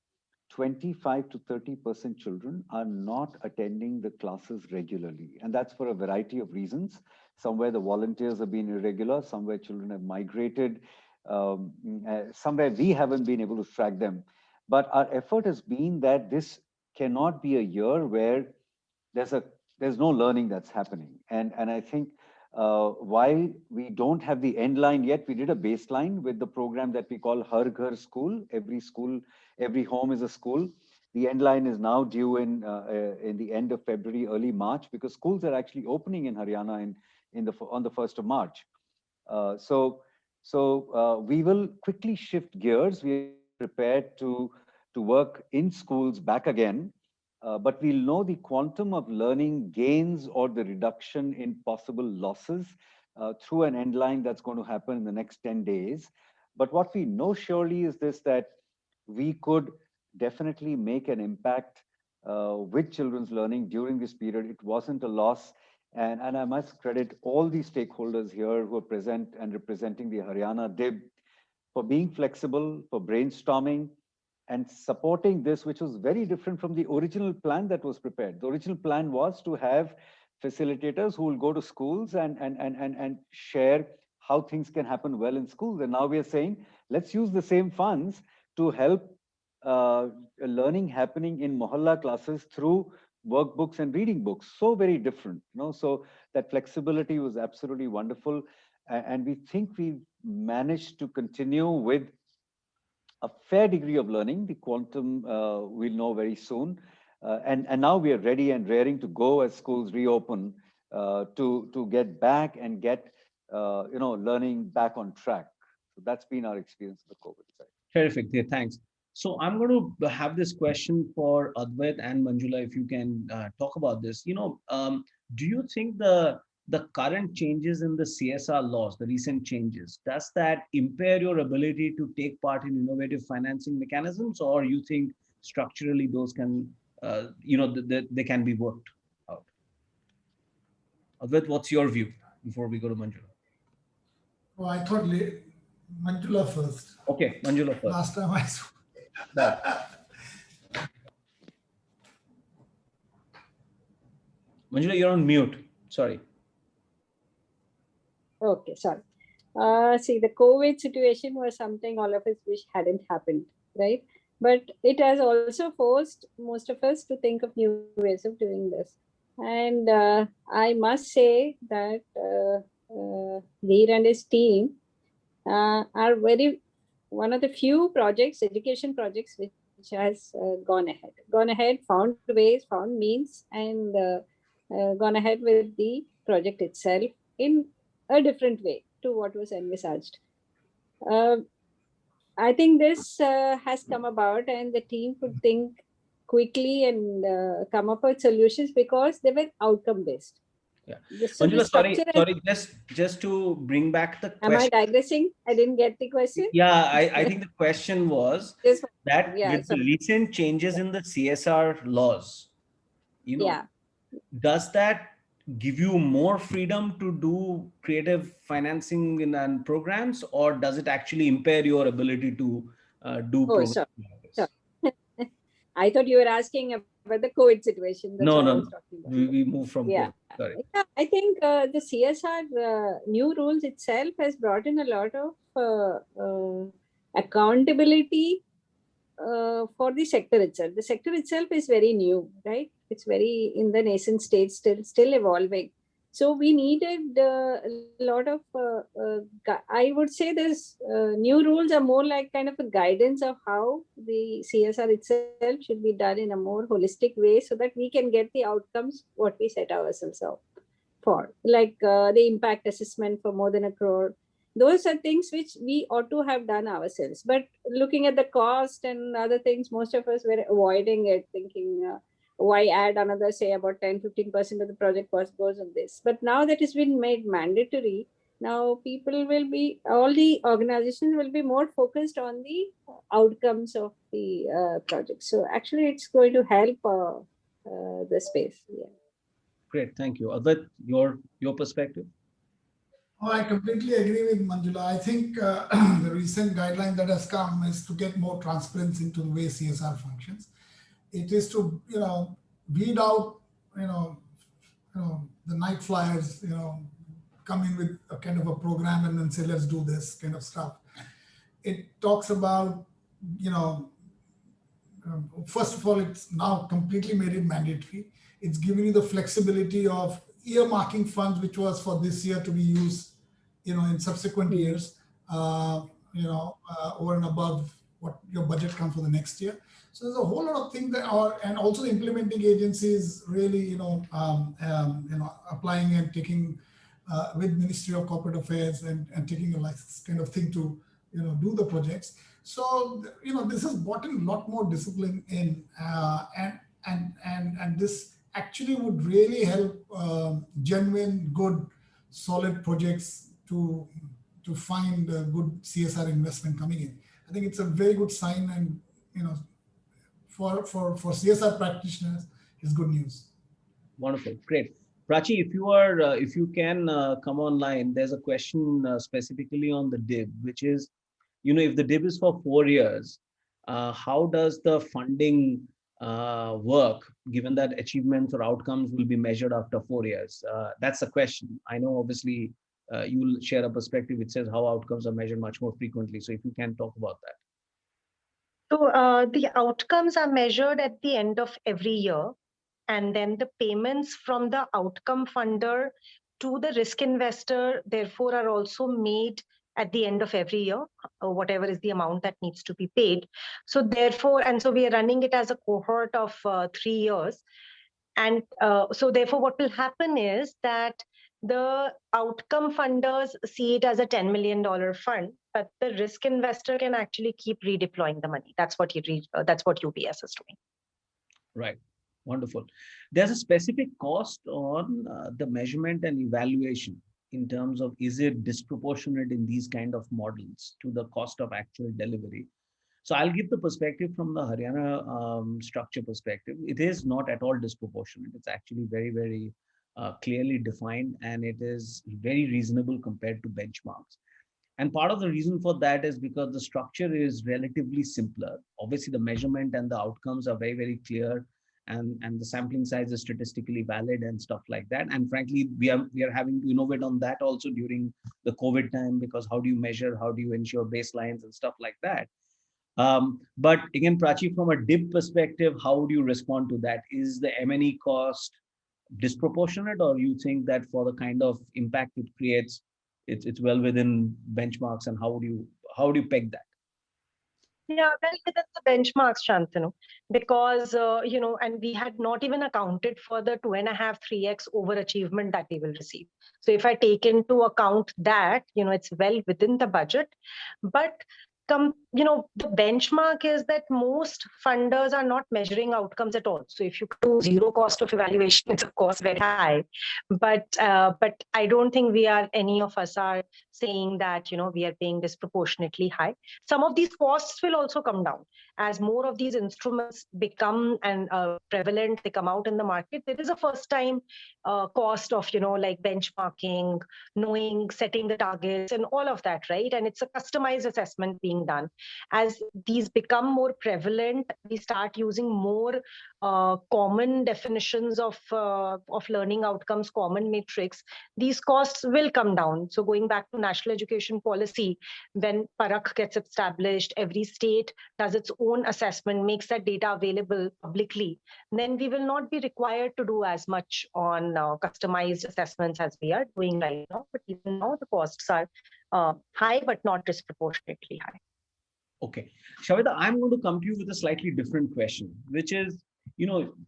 Speaker 3: 25 to 30% children are not attending the classes regularly. And that's for a variety of reasons. Somewhere the volunteers have been irregular, somewhere children have migrated, somewhere we haven't been able to track them. But our effort has been that this cannot be a year where there's no learning that's happening. And I think while we don't have the end line yet, we did a baseline with the program that we call Har Ghar School. Every home is a school. The end line is now due in the end of February, early March, because schools are actually opening in Haryana on the 1st of March. So we will quickly shift gears. We are prepared to work in schools back again. But we'll know the quantum of learning gains or the reduction in possible losses through an end line that's going to happen in the next 10 days. But what we know surely is this, that we could definitely make an impact with children's learning during this period. It wasn't a loss. And I must credit all the stakeholders here who are present and representing the Haryana DIB for being flexible, for brainstorming, and supporting this, which was very different from the original plan that was prepared. The original plan was to have facilitators who will go to schools and share how things can happen well in schools. And now we are saying, let's use the same funds to help learning happening in mohalla classes through workbooks and reading books. So very different, so that flexibility was absolutely wonderful. And we think we've managed to continue with a fair degree of learning. The quantum we'll know very soon. And now we are ready and raring to go as schools reopen to get back and get learning back on track. So that's been our experience with the COVID side.
Speaker 2: Terrific. Yeah, thanks. So I'm going to have this question for Advait and Manjula, if you can talk about this. Do you think the current changes in the CSR laws, the recent changes, does that impair your ability to take part in innovative financing mechanisms, or you think structurally those can, they can be worked out? Advait, what's your view before we go to Manjula?
Speaker 4: Oh, I thought Manjula first.
Speaker 2: Okay, Manjula first.
Speaker 4: Last time I saw.
Speaker 2: Manjula, you're on mute. Sorry.
Speaker 5: Okay, sorry. See, the COVID situation was something all of us wish hadn't happened, right? But it has also forced most of us to think of new ways of doing this. And I must say that Veer and his team are one of the few projects, education projects, which has gone ahead, found ways, found means, and gone ahead with the project itself in a different way to what was envisaged. I think this has come about, and the team could think quickly and come up with solutions because they were outcome based.
Speaker 2: Yeah.
Speaker 5: So
Speaker 2: Manjula, sorry, just to bring back the question.
Speaker 5: Am I digressing? I didn't get the question.
Speaker 2: Yeah, I think the question was that with the recent changes in the CSR laws, does that give you more freedom to do creative financing and programs, or does it actually impair your ability to do programs?
Speaker 5: Sure. I thought you were asking about the COVID situation. That's what I was talking about.
Speaker 2: We move from COVID. Sorry.
Speaker 5: Yeah, I think the CSR new rules itself has brought in a lot of accountability for the sector itself. The sector itself is very new, right? It's very in the nascent stage, still evolving. So we needed a lot of, I would say this new rules are more like kind of a guidance of how the CSR itself should be done in a more holistic way so that we can get the outcomes what we set ourselves up for. Like the impact assessment for more than 1 crore. Those are things which we ought to have done ourselves. But looking at the cost and other things, most of us were avoiding it, thinking, why add another, say, about 10-15% of the project cost goes on this. But now that it's been made mandatory, now people will be, all the organizations will be more focused on the outcomes of the project. So actually, it's going to help the space. Yeah.
Speaker 2: Great, thank you. Advait, your perspective?
Speaker 4: Oh, I completely agree with Manjula. I think the recent guideline that has come is to get more transparency into the way CSR functions. It is to, weed out, the night flyers, come in with a kind of a program and then say, let's do this kind of stuff. It talks about, first of all, it's now completely made it mandatory. It's giving you the flexibility of earmarking funds, which was for this year to be used, in subsequent years, over and above what your budget comes for the next year. So there's a whole lot of things that are, and also the implementing agencies really, applying and taking with Ministry of Corporate Affairs and taking a license kind of thing to, do the projects. So, this has brought in a lot more discipline in, and this actually would really help genuine, good, solid projects to find a good CSR investment coming in. I think it's a very good sign, and for CSR practitioners, it's good news.
Speaker 2: Wonderful, great. Prachi, if you can come online, there's a question specifically on the DIB, which is, if the DIB is for 4 years, how does the funding work, given that achievements or outcomes will be measured after 4 years? That's the question. I know, obviously, you will share a perspective which says how outcomes are measured much more frequently. So if you can talk about that.
Speaker 7: So the outcomes are measured at the end of every year, and then the payments from the outcome funder to the risk investor, therefore, are also made at the end of every year, whatever is the amount that needs to be paid. So therefore, and so we are running it as a cohort of 3 years. And so therefore, what will happen is that the outcome funders see it as a $10 million fund, but the risk investor can actually keep redeploying the money. That's what that's what UBS is doing.
Speaker 2: Right. Wonderful. There's a specific cost on the measurement and evaluation in terms of, is it disproportionate in these kind of models to the cost of actual delivery? So I'll give the perspective from the Haryana structure perspective. It is not at all disproportionate. It's actually very, very clearly defined, and it is very reasonable compared to benchmarks. And part of the reason for that is because the structure is relatively simpler. Obviously, the measurement and the outcomes are very, very clear, and the sampling size is statistically valid and stuff like that. And frankly, we are having to innovate on that also during the COVID time, because how do you measure, how do you ensure baselines and stuff like that? But again, Prachi, from a DIB perspective, how would you respond to that? Is the M&E cost disproportionate, or you think that for the kind of impact it creates, it's well within benchmarks, and how do you peg that?
Speaker 7: Yeah, well, within the benchmarks, Shantanu, because, and we had not even accounted for the 2.5, 3x overachievement that we will receive. So if I take into account that, it's well within the budget, but the benchmark is that most funders are not measuring outcomes at all. So if you do zero cost of evaluation, it's of course very high, but I don't think any of us are saying that we are paying disproportionately high. Some of these costs will also come down as more of these instruments become prevalent. They come out in the market. There is a first time cost of like benchmarking, setting the targets, and all of that, right? And it's a customized assessment being done. As these become more prevalent, we start using more common definitions of learning outcomes, common metrics. These costs will come down. So going back to national education policy, when Parakh gets established, every state does its own assessment, makes that data available publicly, then we will not be required to do as much on customized assessments as we are doing right now. But even now, the costs are high, but not disproportionately high.
Speaker 2: Okay. Shavita, I'm going to come to you with a slightly different question, which is,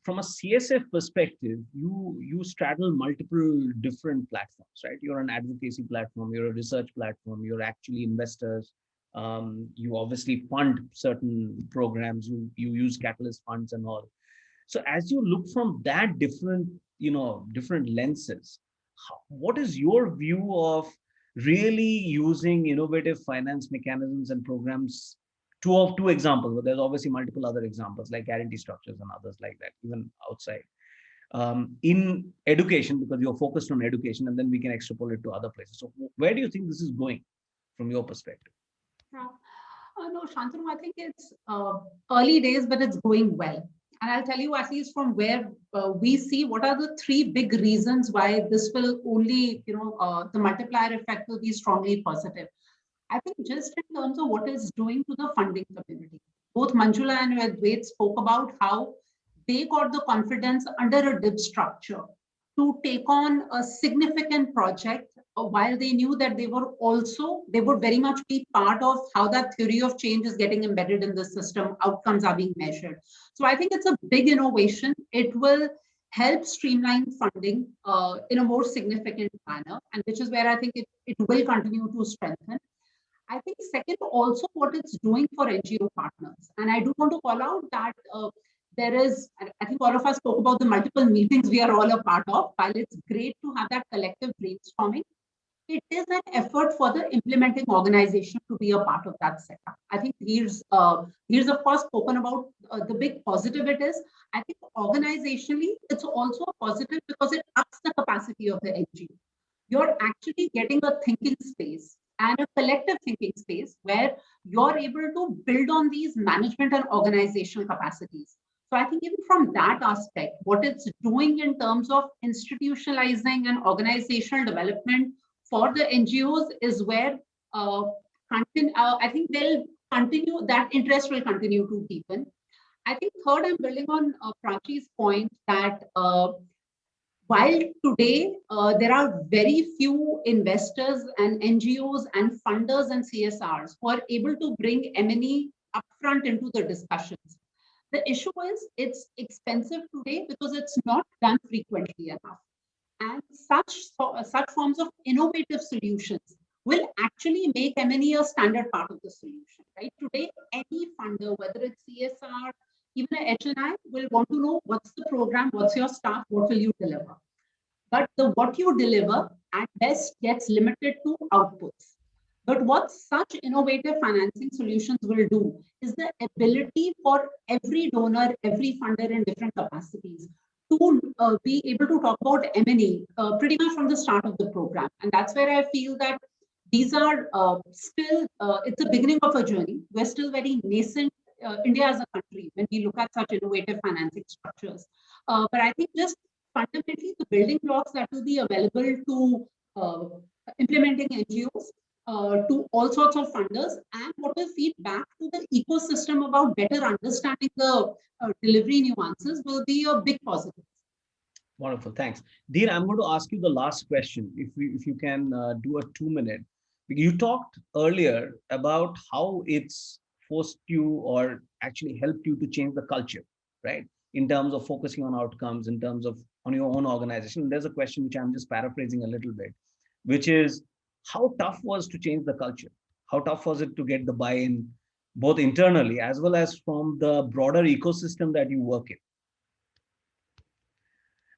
Speaker 2: from a CSF perspective, you straddle multiple different platforms, right? You're an advocacy platform, you're a research platform, you're actually investors. You obviously fund certain programs, you use catalyst funds and all. So as you look from that different lenses, what is your view of really using innovative finance mechanisms and programs? Two examples, but there's obviously multiple other examples like guarantee structures and others like that, even outside. In education, because you're focused on education, and then we can extrapolate to other places. So where do you think this is going from your perspective?
Speaker 6: No, Shantanu, I think it's early days, but it's going well. And I'll tell you, at least from where we see, what are the 3 big reasons why this will only, the multiplier effect will be strongly positive. I think just in terms of what it's doing to the funding community. Both Manjula and Advait spoke about how they got the confidence under a DIB structure to take on a significant project while they knew that they would very much be part of how that theory of change is getting embedded in the system, outcomes are being measured. So I think it's a big innovation. It will help streamline funding in a more significant manner, and which is where I think it will continue to strengthen. I think second, also what it's doing for NGO partners. And I do want to call out that there is, I think all of us spoke about the multiple meetings we are all a part of. While it's great to have that collective brainstorming, it is an effort for the implementing organization to be a part of that setup. I think here's of course spoken about the big positive it is. I think organizationally, it's also a positive because it ups the capacity of the NGO. You're actually getting a thinking space and a collective thinking space where you're able to build on these management and organizational capacities. So I think even from that aspect, what it's doing in terms of institutionalizing and organizational development for the NGOs is where I think they'll continue, that interest will continue to deepen. I think third, I'm building on Prachi's point that while today there are very few investors and NGOs and funders and CSRs who are able to bring M&E upfront into the discussions. The issue is it's expensive today because it's not done frequently enough. And such forms of innovative solutions will actually make M&E a standard part of the solution, right? Today, any funder, whether it's CSR, even a HNI, will want to know what's the program, what's your staff, what will you deliver? But what you deliver at best gets limited to outputs. But what such innovative financing solutions will do is the ability for every donor, every funder in different capacities to be able to talk about M&E pretty much from the start of the program. And that's where I feel that these are still, it's a beginning of a journey. We're still very nascent, India as a country, when we look at such innovative financing structures. But I think just fundamentally the building blocks that will be available to implementing NGOs, to all sorts of funders, and what will feed back to the ecosystem about better understanding the delivery nuances will be a big positive.
Speaker 2: Wonderful, thanks. Dheer, I'm going to ask you the last question, if you can do a 2-minute. You talked earlier about how it's forced you or actually helped you to change the culture, right? In terms of focusing on outcomes, in terms of on your own organization. There's a question which I'm just paraphrasing a little bit, which is how tough was to change the culture? How tough was it to get the buy-in, both internally as well as from the broader ecosystem that you work in?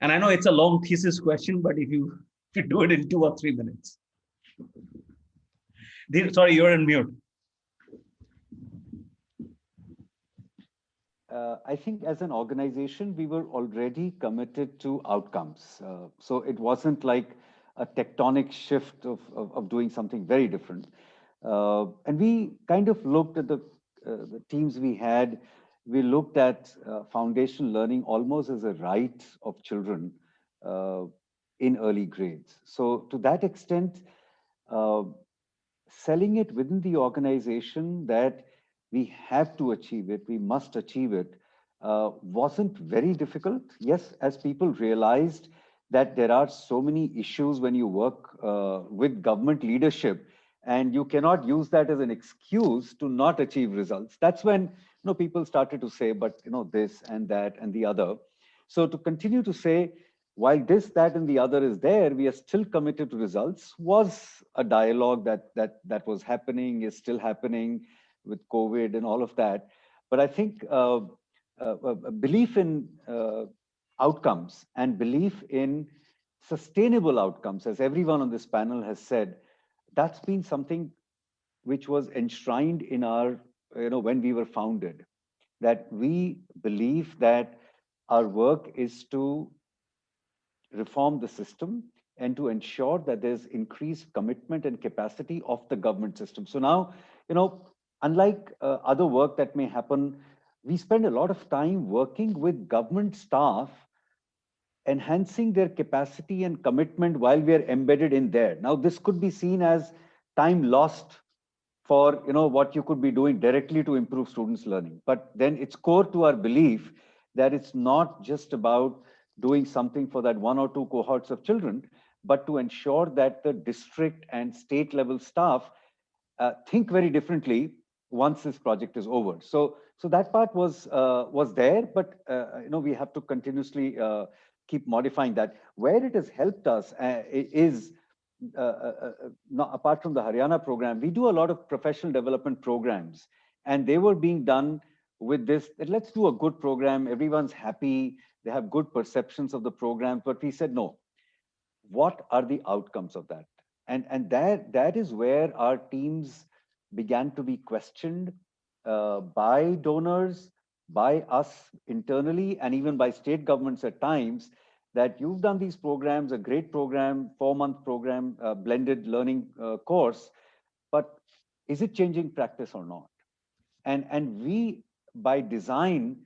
Speaker 2: And I know it's a long thesis question, but if you do it in 2 or 3 minutes. Sorry, you're on mute.
Speaker 3: I think as an organization, we were already committed to outcomes. So it wasn't like a tectonic shift of doing something very different. And we kind of looked at the teams we had. We looked at foundation learning almost as a right of children in early grades. So to that extent, selling it within the organization that we have to achieve it, we must achieve it, wasn't very difficult. Yes, as people realized that there are so many issues when you work with government leadership, and you cannot use that as an excuse to not achieve results. That's when people started to say, but this and that and the other. So to continue to say, while this, that, and the other is there, we are still committed to results, was a dialogue that was happening, is still happening with COVID and all of that. But I think a belief in outcomes and belief in sustainable outcomes, as everyone on this panel has said, that's been something which was enshrined in our, when we were founded, that we believe that our work is to reform the system and to ensure that there's increased commitment and capacity of the government system. So now, unlike other work that may happen, we spend a lot of time working with government staff, enhancing their capacity and commitment while we are embedded in there. Now, this could be seen as time lost for what you could be doing directly to improve students' learning. But then it's core to our belief that it's not just about doing something for that 1 or 2 cohorts of children, but to ensure that the district and state level staff think very differently once this project is over. So that part was there, but we have to continuously keep modifying that. Where it has helped us is, apart from the Haryana program, we do a lot of professional development programs, and they were being done with this, let's do a good program, everyone's happy, they have good perceptions of the program, but we said, no, what are the outcomes of that? And that is where our teams began to be questioned by donors, by us internally, and even by state governments at times, that you've done these programs, a great program, 4-month program, blended learning course, but is it changing practice or not? And we, by design,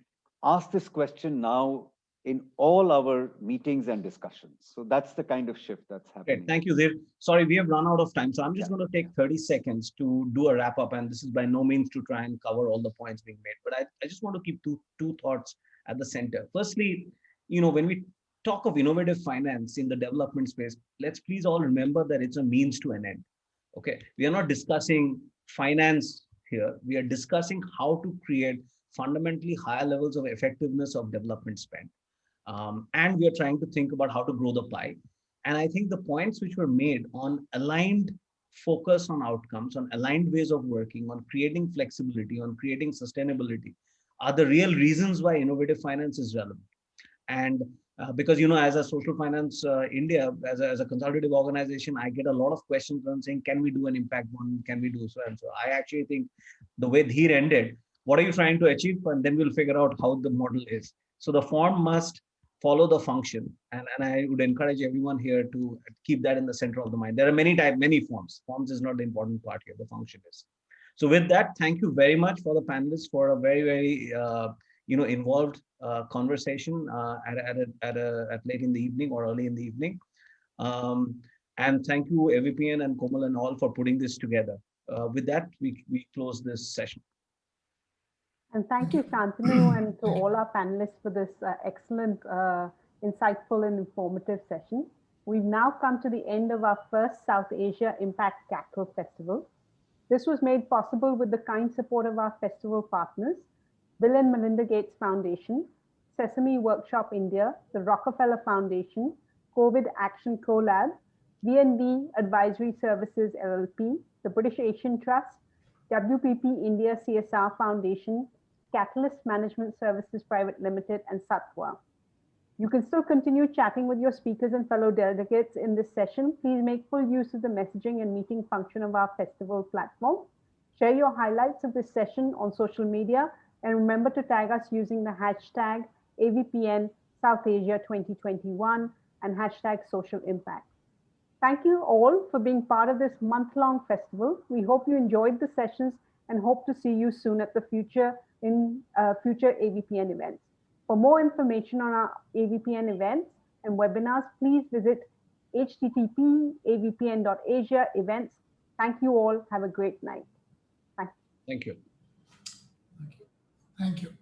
Speaker 3: ask this question now in all our meetings and discussions. So that's the kind of shift that's happening.
Speaker 2: Okay, thank you, Dheer. Sorry, we have run out of time. So I'm just going to take 30 seconds to do a wrap up. And this is by no means to try and cover all the points being made. But I just want to keep two thoughts at the center. Firstly, when we talk of innovative finance in the development space, let's please all remember that it's a means to an end. Okay, we are not discussing finance here. We are discussing how to create fundamentally higher levels of effectiveness of development spend. And we are trying to think about how to grow the pie. And I think the points which were made on aligned focus on outcomes, on aligned ways of working, on creating flexibility, on creating sustainability are the real reasons why innovative finance is relevant. And because, as a social finance India, as a consultative organization, I get a lot of questions on saying, can we do an impact bond? Can we do so and so? I actually think the way Dheer ended, what are you trying to achieve? And then we'll figure out how the model is. So the form must follow the function. And I would encourage everyone here to keep that in the center of the mind. There are many forms. Forms is not the important part here, the function is. So with that, thank you very much for the panelists for a very, very involved conversation at late in the evening or early in the evening. And thank you, AVPN and Komal and all for putting this together. With that, we close this session.
Speaker 1: And thank you, Shantanu, and to all our panelists for this excellent, insightful and informative session. We've now come to the end of our first South Asia Impact Capital Festival. This was made possible with the kind support of our festival partners, Bill and Melinda Gates Foundation, Sesame Workshop India, the Rockefeller Foundation, COVID Action CoLab, VNB Advisory Services LLP, the British Asian Trust, WPP India CSR Foundation, Catalyst Management Services Private Limited, and Satwa. You can still continue chatting with your speakers and fellow delegates in this session. Please make full use of the messaging and meeting function of our festival platform. Share your highlights of this session on social media, and remember to tag us using the hashtag AVPN South Asia 2021 and hashtag social impact. Thank you all for being part of this month-long festival. We hope you enjoyed the sessions and hope to see you soon at the future AVPN events. For more information on our AVPN events and webinars, please visit http://avpn.asia events. Thank you all. Have a great night.
Speaker 2: Thank you.
Speaker 4: Thank you.